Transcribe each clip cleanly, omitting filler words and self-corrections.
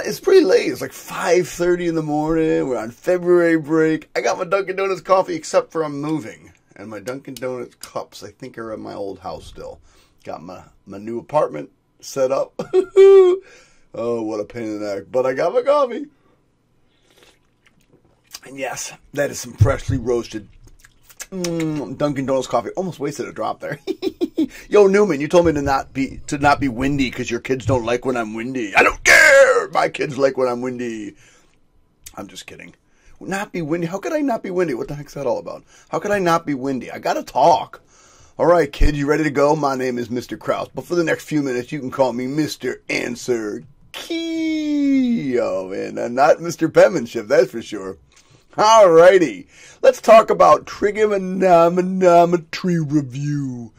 it's pretty late. It's like 5:30 in the morning. We're on February break. I got my Dunkin' Donuts coffee, except for I'm moving. And my Dunkin' Donuts cups, I think, are at my old house still. Got my new apartment set up. Oh, what a pain in the neck. But I got my coffee. And yes, that is some freshly roasted Dunkin' Donuts coffee. Almost wasted a drop there. Yo, Newman, you told me to not be windy because your kids don't like when I'm windy. I don't care. My kids like when I'm windy. I'm just kidding. Not be windy. How could I not be windy? What the heck's that all about? How could I not be windy? I gotta talk. All right, kids, you ready to go? My name is Mr. Krause, but for the next few minutes, you can call me Mr. Answer Key. Oh, man, and not Mr. Penmanship, that's for sure. All righty. Let's talk about trigonometry review.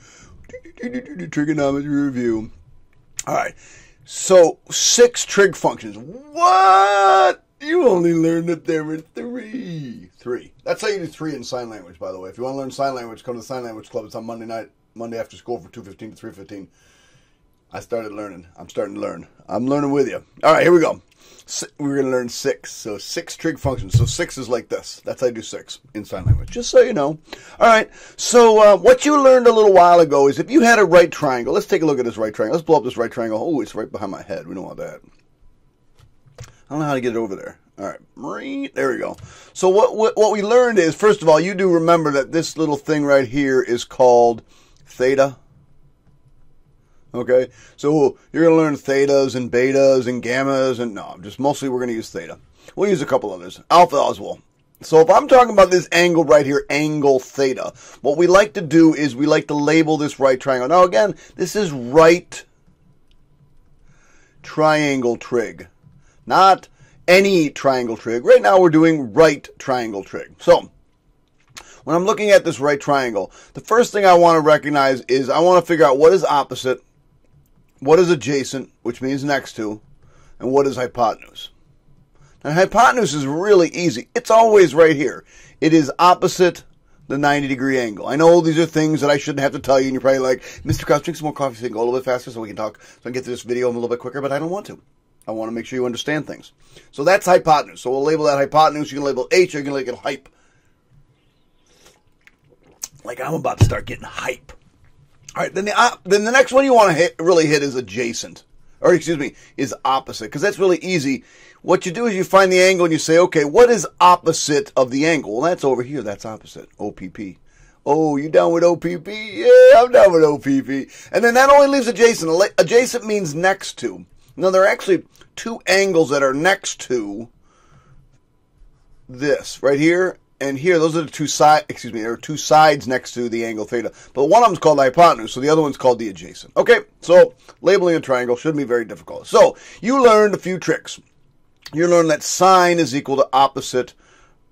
Trigonometry review. All right. So, 6 trig functions. What? You only learned that there were 3. 3. That's how you do 3 in sign language, by the way. If you want to learn sign language, come to the Sign Language Club. It's on Monday night, Monday after school from 2:15 to 3:15. I started learning. I'm starting to learn. I'm learning with you. All right, here we go. We're going to learn 6. So 6 trig functions. So 6 is like this. That's how you do 6 in sign language. Just so you know. All right. So what you learned a little while ago is if you had a right triangle. Let's take a look at this right triangle. Let's blow up this right triangle. Oh, it's right behind my head. We don't want that. I don't know how to get it over there. All right. There we go. So what we learned is, first of all, you do remember that this little thing right here is called theta. Okay, so you're going to learn thetas and betas and gammas, and no, just mostly we're going to use theta. We'll use a couple others. Alpha as well. So if I'm talking about this angle right here, angle theta, what we like to do is we like to label this right triangle. Now again, this is right triangle trig, not any triangle trig. Right now we're doing right triangle trig. So when I'm looking at this right triangle, the first thing I want to recognize is I want to figure out what is opposite, what is adjacent, which means next to, and what is hypotenuse. Now, hypotenuse is really easy. It's always right here. It is opposite the 90-degree angle. I know these are things that I shouldn't have to tell you, and you're probably like, Mr. Krause, drink some more coffee so you can go a little bit faster so we can talk, so I can get through this video a little bit quicker, but I don't want to. I want to make sure you understand things. So that's hypotenuse. So we'll label that hypotenuse. You can label H, or you can label it hype. Like I'm about to start getting hype. All right, then the next one you want to really hit is adjacent, or excuse me, is opposite, because that's really easy. What you do is you find the angle and you say, okay, what is opposite of the angle? Well, that's over here. That's opposite. OPP. Oh, you down with OPP? Yeah, I'm down with OPP. And then that only leaves adjacent. Adjacent means next to. Now, there are actually 2 angles that are next to this right here and here. Those are the 2 sides. Excuse me, there are 2 sides next to the angle theta. But one of them is called the hypotenuse, so the other one's called the adjacent. Okay, so labeling a triangle shouldn't be very difficult. So you learned a few tricks. You learned that sine is equal to opposite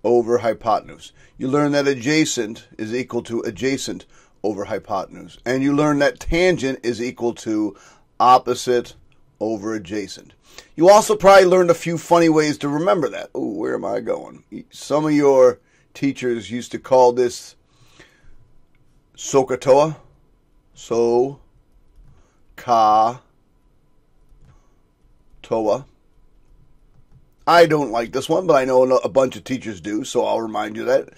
over hypotenuse. You learned that adjacent is equal to adjacent over hypotenuse. And you learned that tangent is equal to opposite over adjacent. You also probably learned a few funny ways to remember that. Oh, where am I going? Some of your teachers used to call this SOHCAHTOA. SOHCAHTOA. I don't like this one, but I know a bunch of teachers do, so I'll remind you that.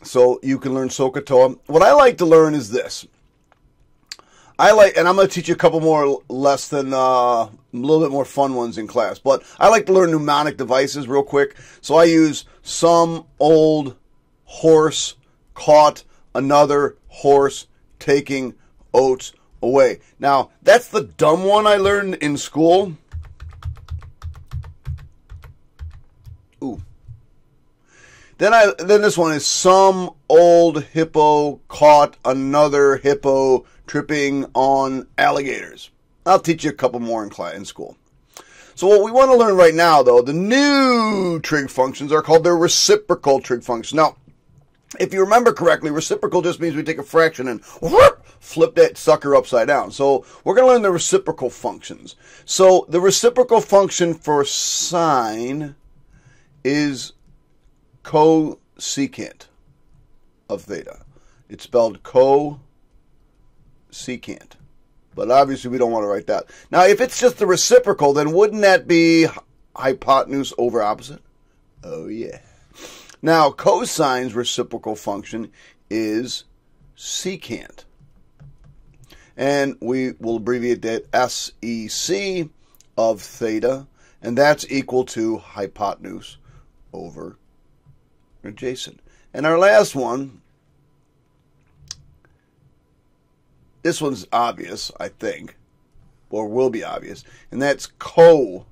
So you can learn SOHCAHTOA. What I like to learn is this. And I'm going to teach you a couple more less than, a little bit more fun ones in class. But I like to learn mnemonic devices real quick. So I use some old horse caught another horse taking oats away. Now, that's the dumb one I learned in school. Ooh. Then this one is some old hippo caught another hippo tripping on alligators. I'll teach you a couple more in school. So what we want to learn right now, though, the new trig functions are called the reciprocal trig functions. Now, if you remember correctly, reciprocal just means we take a fraction and whoop, flip that sucker upside down. So we're going to learn the reciprocal functions. So the reciprocal function for sine is cosecant of theta. It's spelled cosecant. But obviously we don't want to write that. Now, if it's just the reciprocal, then wouldn't that be hypotenuse over opposite? Oh, yeah. Now, cosine's reciprocal function is secant. And we will abbreviate that SEC of theta, and that's equal to hypotenuse over adjacent. And our last one, this one's obvious, I think, or will be obvious, and that's cotangent,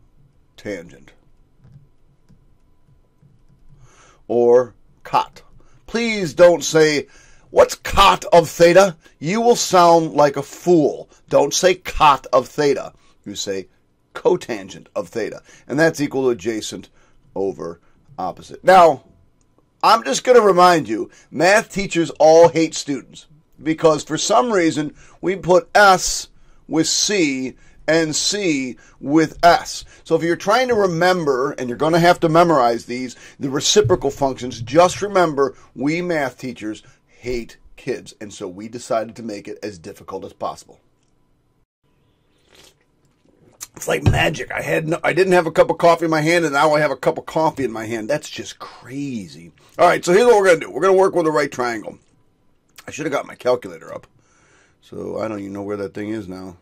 or cot. Please don't say, what's cot of theta? You will sound like a fool. Don't say cot of theta. You say cotangent of theta, and that's equal to adjacent over opposite. Now, I'm just going to remind you, math teachers all hate students because for some reason we put S with C and C with S. So if you're trying to remember, and you're going to have to memorize these, the reciprocal functions, just remember we math teachers hate kids, and so we decided to make it as difficult as possible. It's like magic. I didn't have a cup of coffee in my hand, and now I have a cup of coffee in my hand. That's just crazy. All right, so here's what we're going to do. We're going to work with a right triangle. I should have got my calculator up. So I don't even know where that thing is now.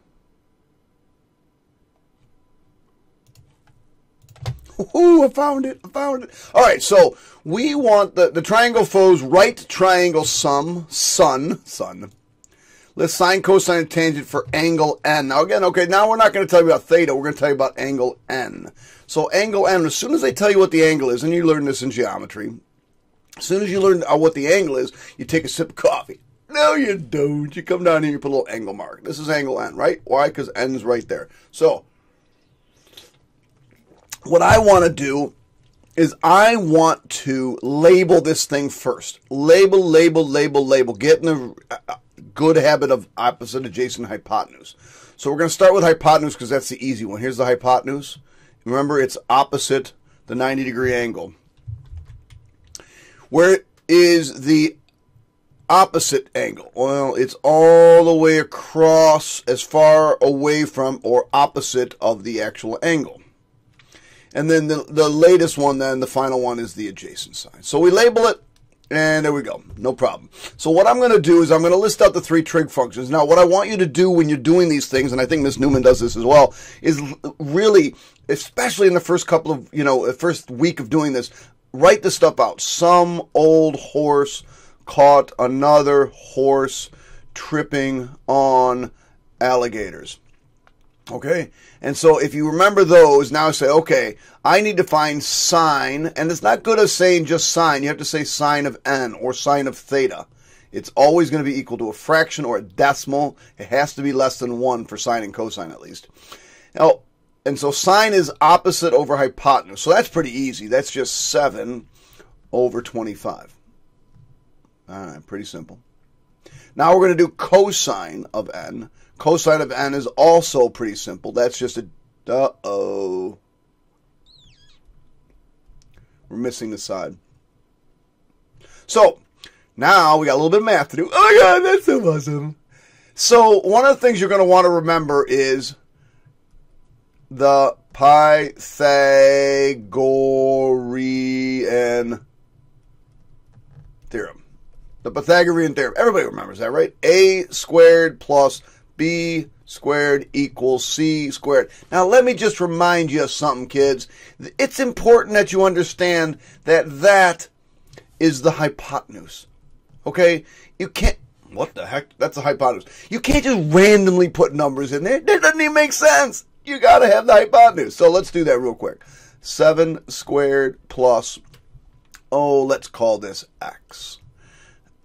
Ooh, I found it. All right, so we want the triangle foes right triangle sum, sun. Let's sine, cosine, and tangent for angle n. Now again, okay, now we're not going to tell you about theta. We're going to tell you about angle n. So angle n, as soon as they tell you what the angle is, and you learn this in geometry, as soon as you learn what the angle is, you take a sip of coffee. No, you don't. You come down here and you put a little angle mark. This is angle n, right? Why? Because n is right there. So what I want to do is I want to label this thing first. Label. Get in the good habit of opposite, adjacent, hypotenuse. So we're going to start with hypotenuse because that's the easy one. Here's the hypotenuse. Remember, it's opposite the 90-degree angle. Where is the opposite angle? Well, it's all the way across, as far away from or opposite of the actual angle. And then the latest one, then the final one, is the adjacent side. So we label it, and there we go. No problem. So what I'm going to do is I'm going to list out the 3 trig functions. Now, what I want you to do when you're doing these things, and I think Miss Newman does this as well, is really, especially in the first couple of, first week of doing this, write this stuff out. Some old horse caught another horse tripping on alligators. Okay? And so if you remember those, now say, okay, I need to find sine, and it's not good as saying just sine. You have to say sine of n or sine of theta. It's always going to be equal to a fraction or a decimal. It has to be less than 1 for sine and cosine at least. Now, and so sine is opposite over hypotenuse. So that's pretty easy. That's just 7 over 25. All right, pretty simple. Now we're going to do cosine of n. Cosine of n is also pretty simple. That's just a, we're missing the side. So, now we got a little bit of math to do. Oh my God, that's so awesome. So, one of the things you're going to want to remember is the Pythagorean theorem. The Pythagorean theorem. Everybody remembers that, right? A squared plus B squared equals C squared. Now, let me just remind you of something, kids. It's important that you understand that that is the hypotenuse. Okay? You can't... What the heck? That's the hypotenuse. You can't just randomly put numbers in there. That doesn't even make sense. You got to have the hypotenuse. So let's do that real quick. 7 squared plus... Oh, let's call this x.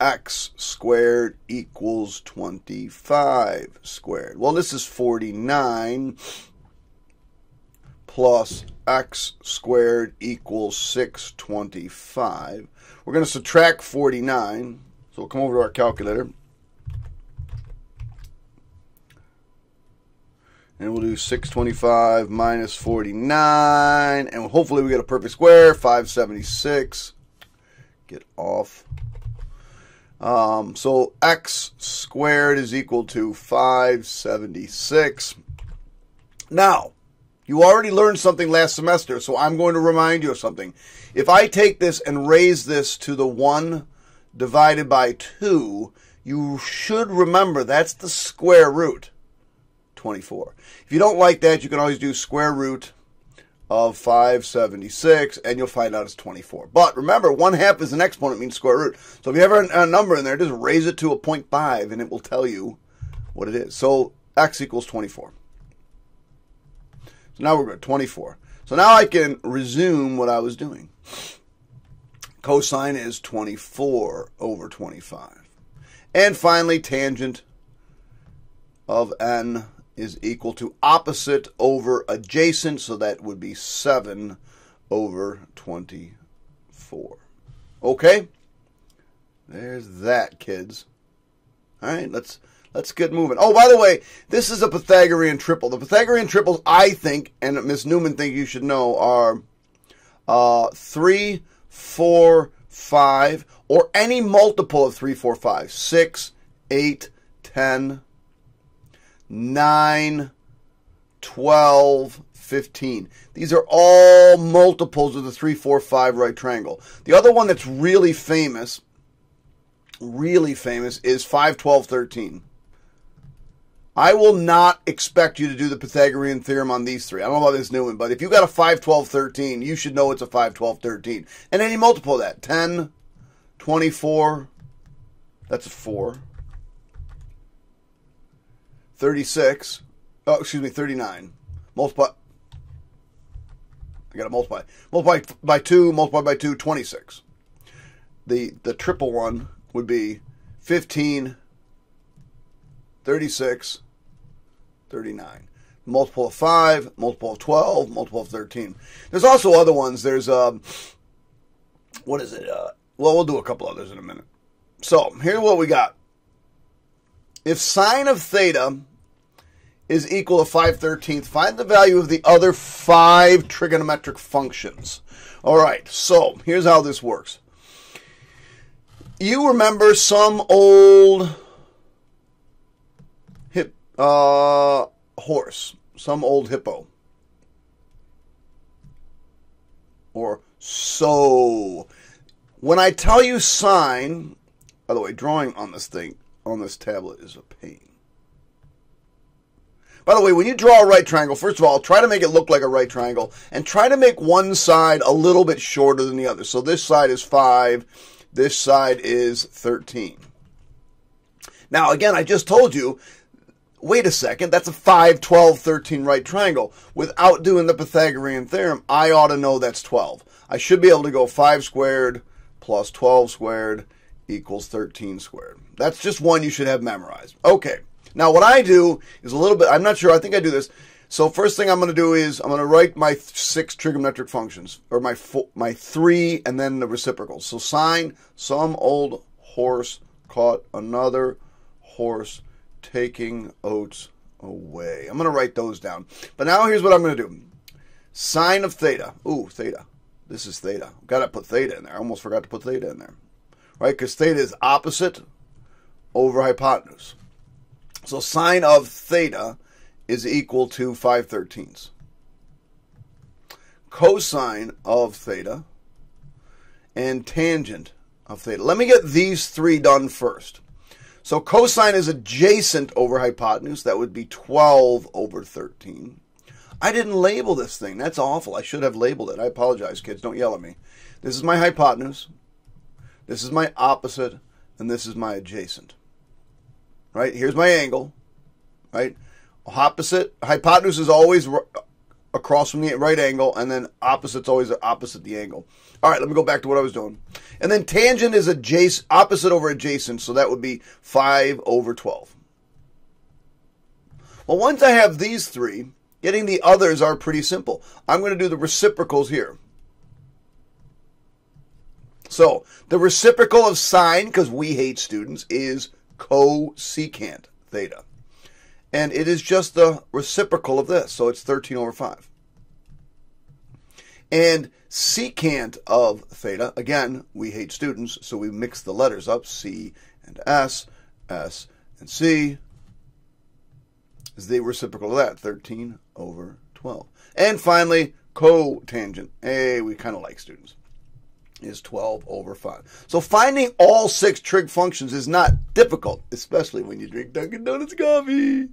X squared equals 25 squared. Well, this is 49 plus x squared equals 625. We're going to subtract 49. So we'll come over to our calculator. And we'll do 625 minus 49. And hopefully we get a perfect square. 576. Get off. So x squared is equal to 576. Now, you already learned something last semester, so I'm going to remind you of something. If I take this and raise this to the 1 divided by 2, you should remember that's the square root, 24. If you don't like that, you can always do square root of 576, and you'll find out it's 24. But remember, 1/2 is an exponent, means square root. So if you have a number in there, just raise it to a 0.5, and it will tell you what it is. So x equals 24. So now we're good, 24. So now I can resume what I was doing. Cosine is 24 over 25. And finally, tangent of n is equal to opposite over adjacent, so that would be 7 over 24. Okay? There's that, kids. All right, let's get moving. Oh, by the way, this is a Pythagorean triple. The Pythagorean triples, I think, and Miss Newman thinks you should know, are 3, 4, 5, or any multiple of 3, 4, 5. 6, 8, 10, 9, 12, 15. These are all multiples of the 3, 4, 5 right triangle. The other one that's really famous is 5, 12, 13. I will not expect you to do the Pythagorean theorem on these three. I don't know about this new one, but if you got a 5, 12, 13, you should know it's a 5, 12, 13. And any multiple of that. 10, 24, that's a 4. 36, oh, excuse me, 39. Multiply, I got to multiply. Multiply by 2, 26. The triple one would be 15, 36, 39. Multiple of 5, multiple of 12, multiple of 13. There's also other ones. There's, what is it? Well, we'll do a couple others in a minute. So, here's what we got. If sine of theta is equal to 5/13, find the value of the other 5 trigonometric functions. All right, so here's how this works. You remember some old horse, some old hippo. Or so. When I tell you sine, by the way, drawing on this thing, on this tablet is a pain. By the way, when you draw a right triangle, first of all, try to make it look like a right triangle, and try to make one side a little bit shorter than the other. So this side is 5, this side is 13. Now, again, I just told you, wait a second, that's a 5, 12, 13 right triangle. Without doing the Pythagorean theorem, I ought to know that's 12. I should be able to go 5 squared plus 12 squared equals 13 squared. That's just one you should have memorized. Okay. Now, what I do is a little bit, I'm not sure, I think I do this. So first thing I'm going to do is I'm going to write my 6 trigonometric functions, or my 3 and then the reciprocals. So sine, some old horse caught another horse taking oats away. I'm going to write those down. But now here's what I'm going to do. Sine of theta. Ooh, theta. This is theta. Got to put theta in there. I almost forgot to put theta in there. Right? Because theta is opposite over hypotenuse. So sine of theta is equal to 5/13. Cosine of theta and tangent of theta. Let me get these 3 done first. So cosine is adjacent over hypotenuse. That would be 12 over 13. I didn't label this thing. That's awful. I should have labeled it. I apologize, kids. Don't yell at me. This is my hypotenuse. This is my opposite. And this is my adjacent. Right? Here's my angle. Right? Opposite. Hypotenuse is always across from the right angle. And then opposite's always opposite the angle. All right, let me go back to what I was doing. And then tangent is adjacent, opposite over adjacent. So that would be 5 over 12. Well, once I have these 3, getting the others are pretty simple. I'm going to do the reciprocals here. So the reciprocal of sine, because we hate students, is cosecant theta. And it is just the reciprocal of this. So it's 13 over 5. And secant of theta, again, we hate students, so we mix the letters up, C and S, S, and C is the reciprocal of that, 13 over 12. And finally, cotangent, hey, we kind of like students, is 12 over 5. So finding all 6 trig functions is not difficult, especially when you drink Dunkin' Donuts coffee.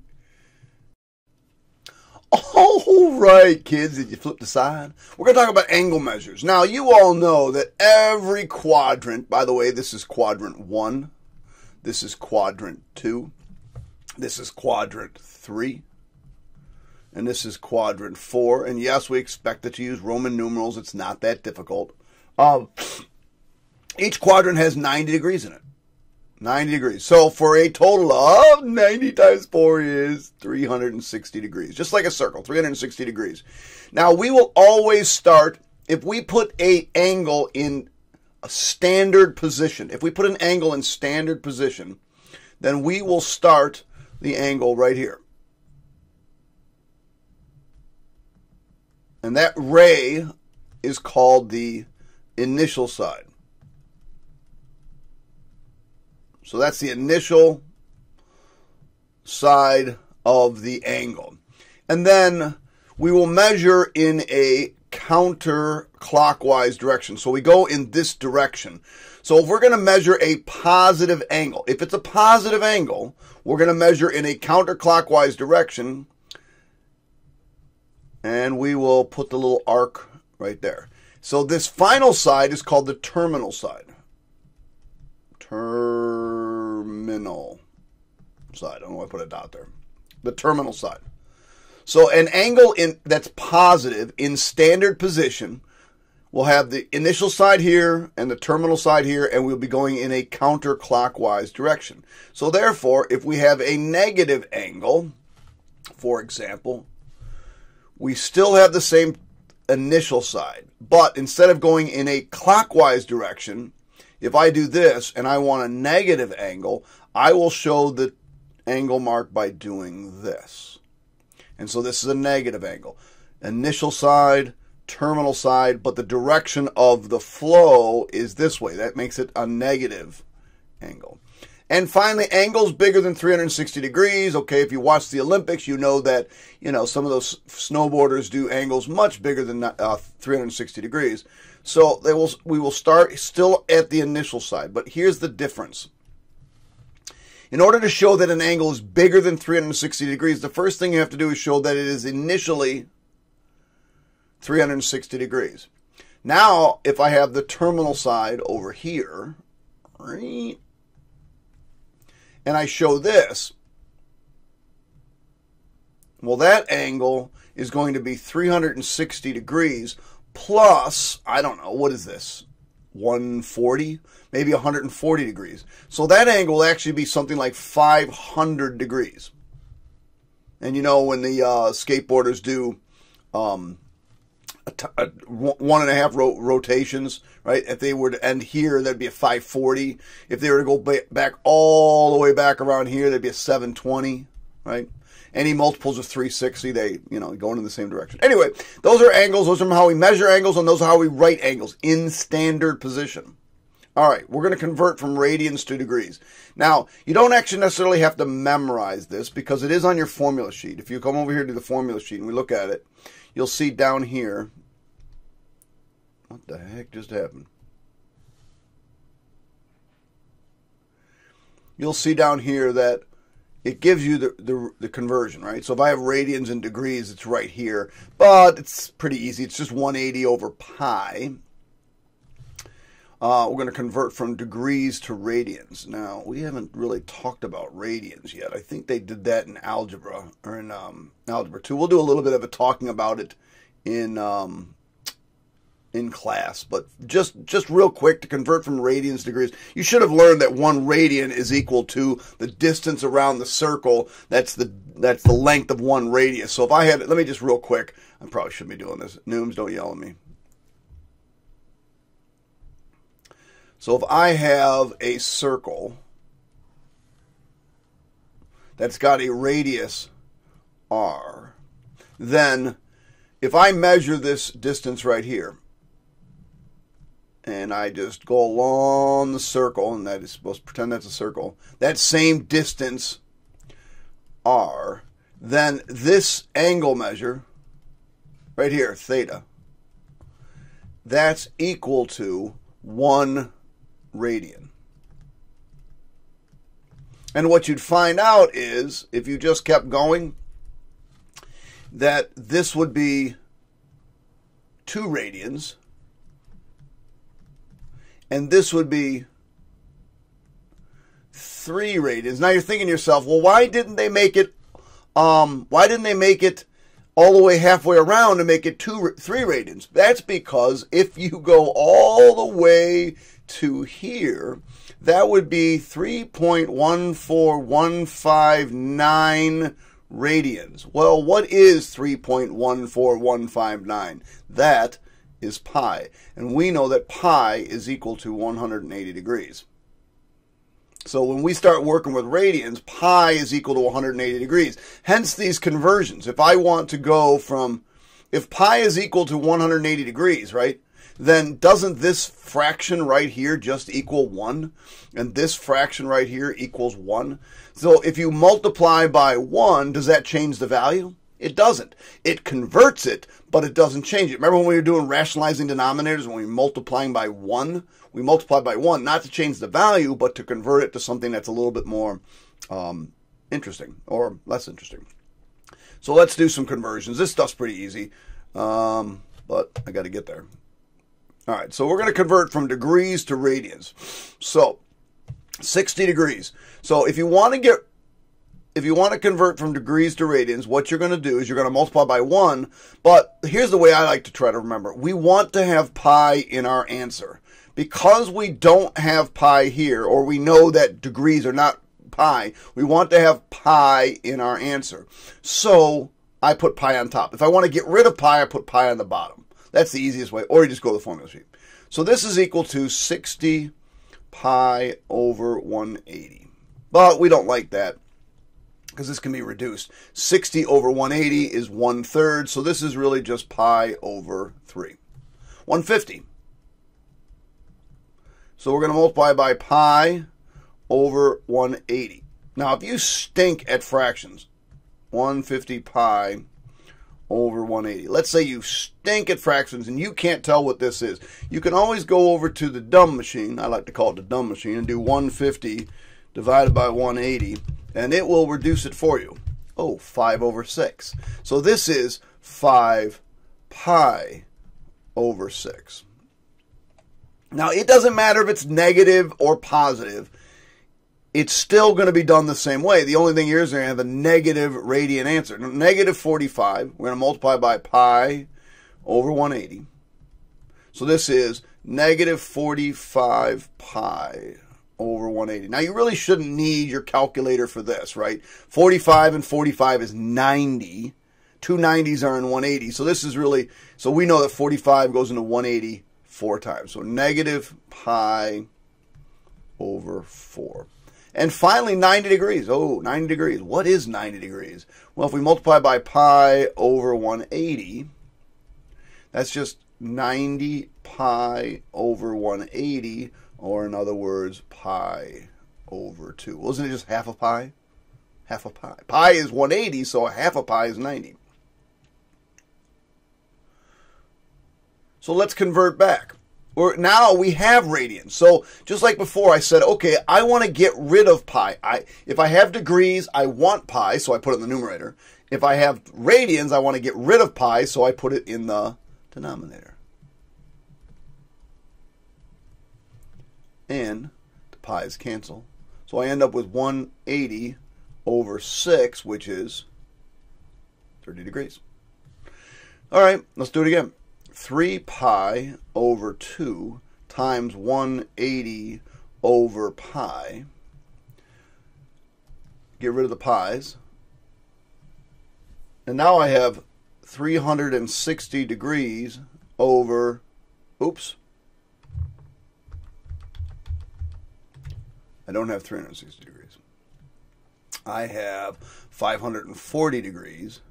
All right, kids, did you flip the side? We're going to talk about angle measures. Now, you all know that every quadrant, by the way, this is quadrant 1, this is quadrant 2, this is quadrant 3, and this is quadrant 4. And yes, we expect it to use Roman numerals. It's not that difficult. Each quadrant has 90 degrees in it. 90 degrees. So for a total of 90 times 4 is 360 degrees. Just like a circle, 360 degrees. Now we will always start, if we put an angle in a standard position, if we put an angle in standard position, then we will start the angle right here. And that ray is called the initial side. So that's the initial side of the angle. And then we will measure in a counterclockwise direction. So we go in this direction. So if we're going to measure a positive angle, if it's a positive angle, we're going to measure in a counterclockwise direction. And we will put the little arc right there. So this final side is called the terminal side. Terminal side. I don't know why I put a dot there. The terminal side. So an angle that's positive in standard position will have the initial side here and the terminal side here, and we'll be going in a counterclockwise direction. So therefore, if we have a negative angle, for example, we still have the same initial side, but instead of going in a clockwise direction, if I do this and I want a negative angle, I will show the angle mark by doing this. And so this is a negative angle. Initial side, terminal side, but the direction of the flow is this way. That makes it a negative angle. And finally, angles bigger than 360 degrees. Okay, if you watch the Olympics, you know that, some of those snowboarders do angles much bigger than 360 degrees. So we will start still at the initial side. But here's the difference. In order to show that an angle is bigger than 360 degrees, the first thing you have to do is show that it is initially 360 degrees. Now, if I have the terminal side over here, right, and I show this, well, that angle is going to be 360 degrees plus, I don't know, what is this? 140, maybe 140 degrees. So that angle will actually be something like 500 degrees. And when the skateboarders do 1.5 rotations, right? If they were to end here, that'd be a 540. If they were to go back all the way back around here, that'd be a 720, right? Any multiples of 360, they, going in the same direction. Anyway, those are angles. Those are how we measure angles, and those are how we write angles in standard position. All right, we're going to convert from radians to degrees. Now, you don't actually necessarily have to memorize this because it is on your formula sheet. If you come over here to the formula sheet and we look at it, you'll see down here, what the heck just happened? You'll see down here that it gives you the conversion, right? So if I have radians and degrees, it's right here. But it's pretty easy. It's just 180 over pi. We're going to convert from degrees to radians. Now, we haven't really talked about radians yet. I think they did that in algebra, or in Algebra 2. We'll do a little bit of it talking about it in class. But just real quick, to convert from radians to degrees, you should have learned that 1 radian is equal to the distance around the circle. That's the length of 1 radius. So if I had, let me just real quick, I probably shouldn't be doing this. Nooms, don't yell at me. So if I have a circle that's got a radius r, then if I measure this distance right here, and I just go along the circle, and that is supposed to pretend that's a circle, that same distance, r, then this angle measure, right here, theta, that's equal to 1 radian. And what you'd find out is, if you just kept going, that this would be 2 radians, and this would be 3 radians. Now you're thinking to yourself, well, why didn't they make it all the way halfway around to make it 3 radians? That's because if you go all the way to here, that would be 3.14159 radians. Well, what is 3.14159? That is pi. And we know that pi is equal to 180 degrees. So when we start working with radians, pi is equal to 180 degrees. Hence these conversions. If I want to go from, if pi is equal to 180 degrees, right, then doesn't this fraction right here just equal 1? And this fraction right here equals 1? So if you multiply by 1, does that change the value? It doesn't. It converts it, but it doesn't change it. Remember when we were doing rationalizing denominators, when we were multiplying by 1? We multiply by 1 not to change the value, but to convert it to something that's a little bit more interesting or less interesting. So let's do some conversions. This stuff's pretty easy, but I got to get there. All right, so we're going to convert from degrees to radians. So 60 degrees. So if you want to convert from degrees to radians, what you're going to do is you're going to multiply by 1. But here's the way I like to try to remember. We want to have pi in our answer. Because we don't have pi here, or we know that degrees are not pi, we want to have pi in our answer. So I put pi on top. If I want to get rid of pi, I put pi on the bottom. That's the easiest way. Or you just go to the formula sheet. So this is equal to 60 pi over 180. But we don't like that, because this can be reduced. 60 over 180 is 1/3, so this is really just pi over 3. 150. So we're going to multiply by pi over 180. Now, if you stink at fractions, 150 pi over 180. Let's say you stink at fractions and you can't tell what this is. You can always go over to the dumb machine, I like to call it the dumb machine, and do 150 divided by 180, and it will reduce it for you. Oh, 5 over 6. So this is 5 pi over 6. Now, it doesn't matter if it's negative or positive. It's still going to be done the same way. The only thing here is going to have a negative radian answer. Negative 45, we're going to multiply by pi over 180. So this is negative 45 pi over 180. Now, you really shouldn't need your calculator for this, right? 45 and 45 is 90. Two 90s are in 180. So this is really, so we know that 45 goes into 180 4 times. So negative pi over 4. And finally, 90 degrees. Oh, 90 degrees. What is 90 degrees? Well, if we multiply by pi over 180, that's just 90 pi over 180, or in other words, pi over 2. Wasn't it just half a pi? Half a pi. Pi is 180, so a half a pi is 90. So let's convert back. Now we have radians. So just like before, I said, okay, I want to get rid of pi. If I have degrees, I want pi, so I put it in the numerator. If I have radians, I want to get rid of pi, so I put it in the denominator. And the pi's cancel. So I end up with 180 over 6, which is 30 degrees. All right, let's do it again. 3 pi over 2 times 180 over pi. Get rid of the pi's. And now I have 360 degrees over, oops. I don't have 360 degrees. I have 540 degrees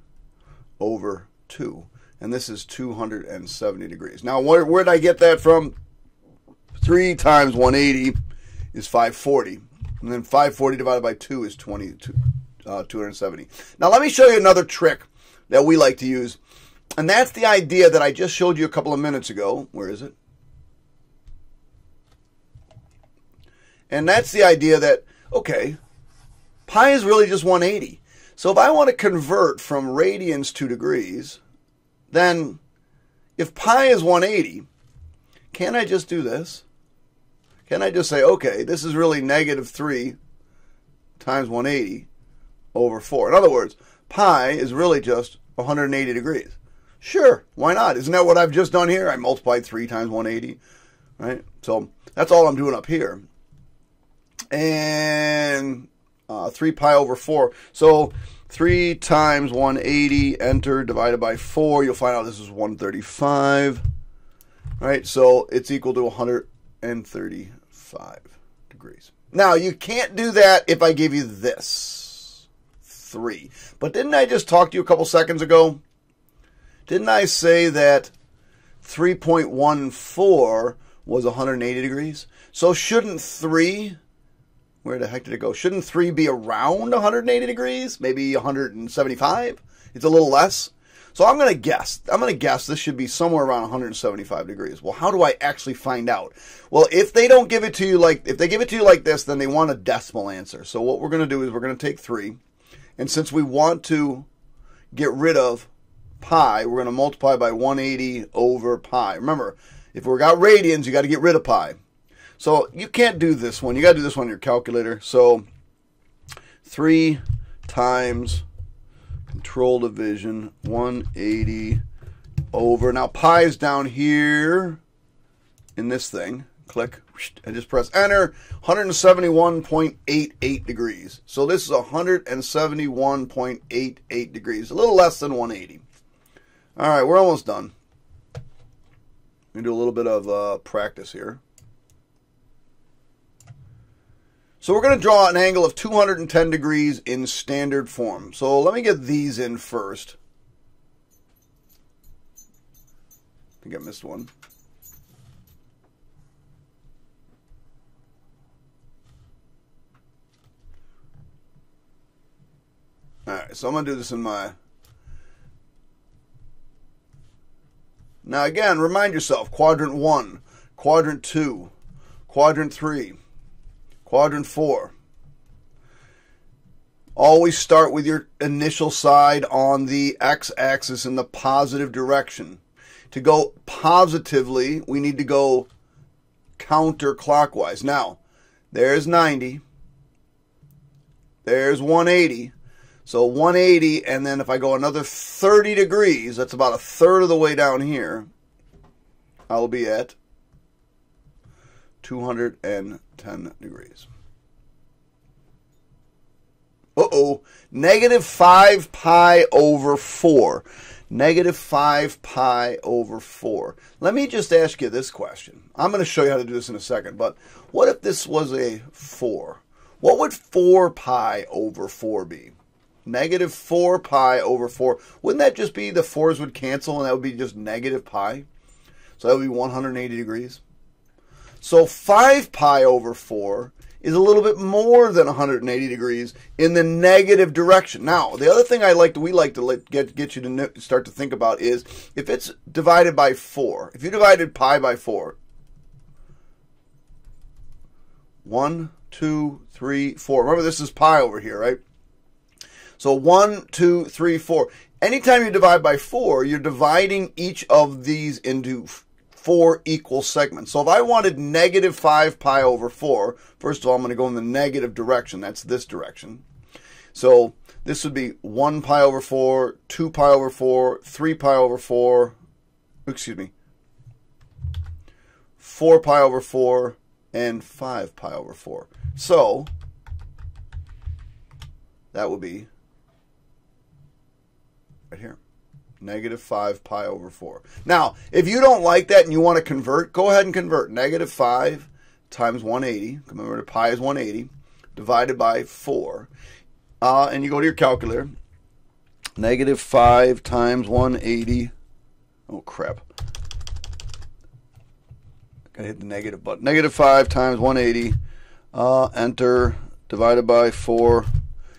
over 2. And this is 270 degrees. Now, where did I get that from? 3 times 180 is 540. And then 540 divided by 2 is 270. Now let me show you another trick that we like to use. And that's the idea that I just showed you a couple of minutes ago. Where is it? And that's the idea that, okay, pi is really just 180. So if I want to convert from radians to degrees, then if pi is 180, can't I just do this? Can I just say, okay, this is really negative 3 times 180 over 4. In other words, pi is really just 180 degrees. Sure, why not? Isn't that what I've just done here? I multiplied 3 times 180, right? So that's all I'm doing up here. And 3 pi over 4. So 3 times 180, enter, divided by 4. You'll find out this is 135, right? So it's equal to 135 degrees. Now, you can't do that if I give you this, 3. But didn't I just talk to you a couple seconds ago? Didn't I say that 3.14 was 180 degrees? So shouldn't 3, where the heck did it go? Shouldn't 3 be around 180 degrees? Maybe 175? It's a little less. So I'm going to guess. This should be somewhere around 175 degrees. Well, how do I actually find out? Well, if they don't give it to you like, if they give it to you like this, then they want a decimal answer. So what we're going to do is we're going to take 3. And since we want to get rid of pi, we're going to multiply by 180 over pi. Remember, if we've got radians, you got to get rid of pi. So you can't do this one. You got to do this one on your calculator. So 3 times control division 180 over. Now pi is down here in this thing. Click and just press enter. 171.88 degrees. So this is 171.88 degrees. A little less than 180. All right, we're almost done. Let me do a little bit of practice here. So we're going to draw an angle of 210 degrees in standard form. So let me get these in first. I think I missed one. All right, so I'm going to do this in my... Now again, remind yourself, quadrant 1, quadrant 2, quadrant 3, quadrant 4. Always start with your initial side on the x-axis in the positive direction. To go positively, we need to go counterclockwise. Now, there's 90. There's 180. So 180, and then if I go another 30 degrees, that's about a third of the way down here, I'll be at 210 degrees. Uh-oh. Negative 5 pi over 4. Negative 5 pi over 4. Let me just ask you this question. I'm going to show you how to do this in a second, but what if this was a 4? What would 4 pi over 4 be? Negative 4 pi over 4. Wouldn't that just be the 4's would cancel and that would be just negative pi? So that would be 180 degrees. So 5 pi over 4 is a little bit more than 180 degrees in the negative direction. Now, the other thing we like to get you to start to think about is if it's divided by 4. If you divided pi by 4, 1, 2, 3, 4. Remember, this is pi over here, right? So 1, 2, 3, 4. Anytime you divide by 4, you're dividing each of these into 4 equal segments. So if I wanted negative 5 pi over 4, first of all, I'm going to go in the negative direction. That's this direction. So this would be 1 pi over 4, 2 pi over 4, 3 pi over 4, excuse me, 4 pi over 4, and 5 pi over 4. So that would be right here. Negative 5 pi over 4. Now, if you don't like that and you want to convert, go ahead and convert. Negative 5 times 180, remember pi is 180, divided by 4. And you go to your calculator. Negative 5 times 180. Oh, crap. Gotta hit the negative button. Negative 5 times 180. Enter. Divided by 4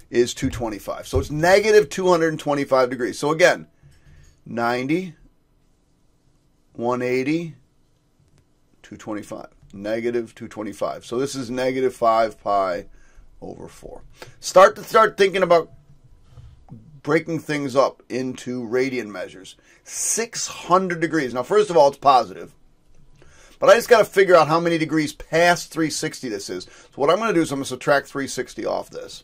is 225. So it's negative 225 degrees. So again, 90, 180, 225. Negative 225. So this is negative 5 pi over 4. Start thinking about breaking things up into radian measures. 600 degrees. Now, first of all, it's positive. But I just got to figure out how many degrees past 360 this is. So what I'm going to do is I'm going to subtract 360 off this.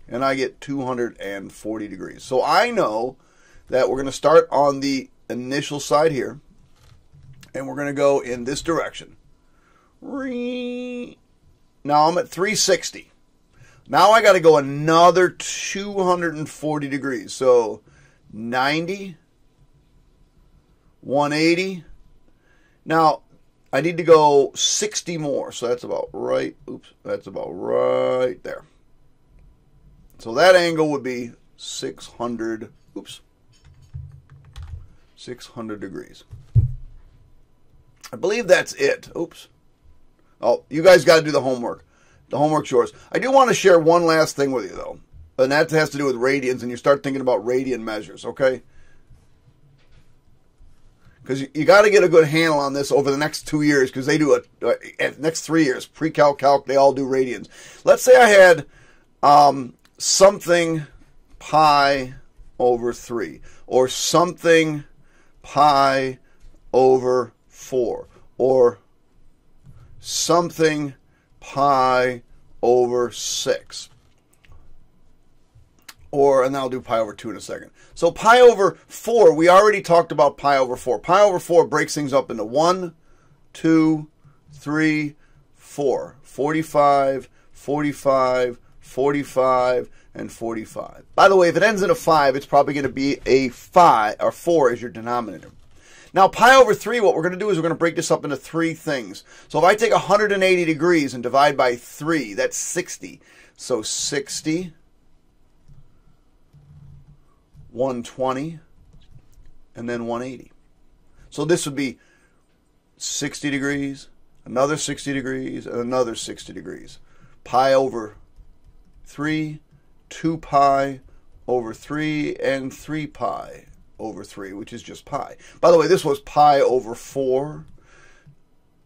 And I get 240 degrees. So I know that we're going to start on the initial side here. And we're going to go in this direction. Now I'm at 360. Now I got to go another 240 degrees. So 90, 180. Now I need to go 60 more. So that's about right. Oops, that's about right there. So that angle would be 600. Oops. 600 degrees. I believe that's it. Oops. Oh, you guys got to do the homework. The homework's yours. I do want to share one last thing with you, though. And that has to do with radians, and you start thinking about radian measures, okay? Because you got to get a good handle on this over the next 2 years, because they do next 3 years, pre-calc, calc, they all do radians. Let's say I had something pi over 3, or something pi over 4, or something pi over 6. And I'll do pi over 2 in a second. So pi over 4, we already talked about pi over 4. Pi over 4 breaks things up into 1, 2, 3, 4. 45, 45, 45, and 45. By the way, if it ends in a 5, it's probably going to be a 5, or 4 as your denominator. Now, pi over 3, what we're going to do is we're going to break this up into 3 things. So if I take 180 degrees and divide by 3, that's 60. So 60, 120, and then 180. So this would be 60 degrees, another 60 degrees, and another 60 degrees. Pi over 3, 2 pi over 3, and 3 pi over 3, which is just pi. By the way, this was pi over 4,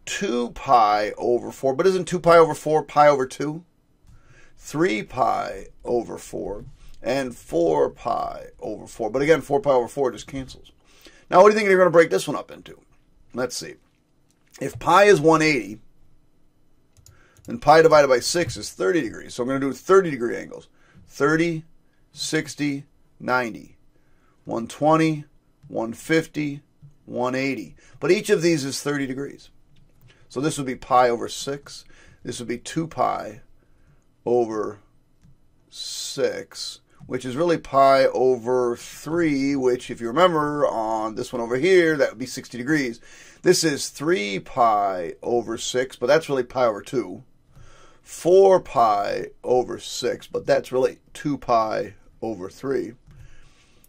2 pi over 4, but isn't 2 pi over 4 pi over 2? 3 pi over 4, and 4 pi over 4. But again, 4 pi over 4 just cancels. Now, what do you think you're going to break this one up into? Let's see. If pi is 180, then pi divided by 6 is 30 degrees. So I'm going to do 30 degree angles. 30, 60, 90. 120, 150, 180. But each of these is 30 degrees. So this would be pi over 6. This would be 2 pi over 6, which is really pi over 3, which, if you remember, on this one over here, that would be 60 degrees. This is 3 pi over 6, but that's really pi over 2. 4 pi over 6, but that's really 2 pi over 3.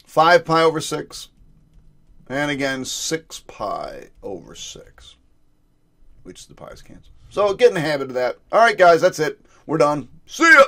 5 pi over 6, and again, 6 pi over 6, which the pi's cancel. So get in the habit of that. All right, guys, that's it. We're done. See ya!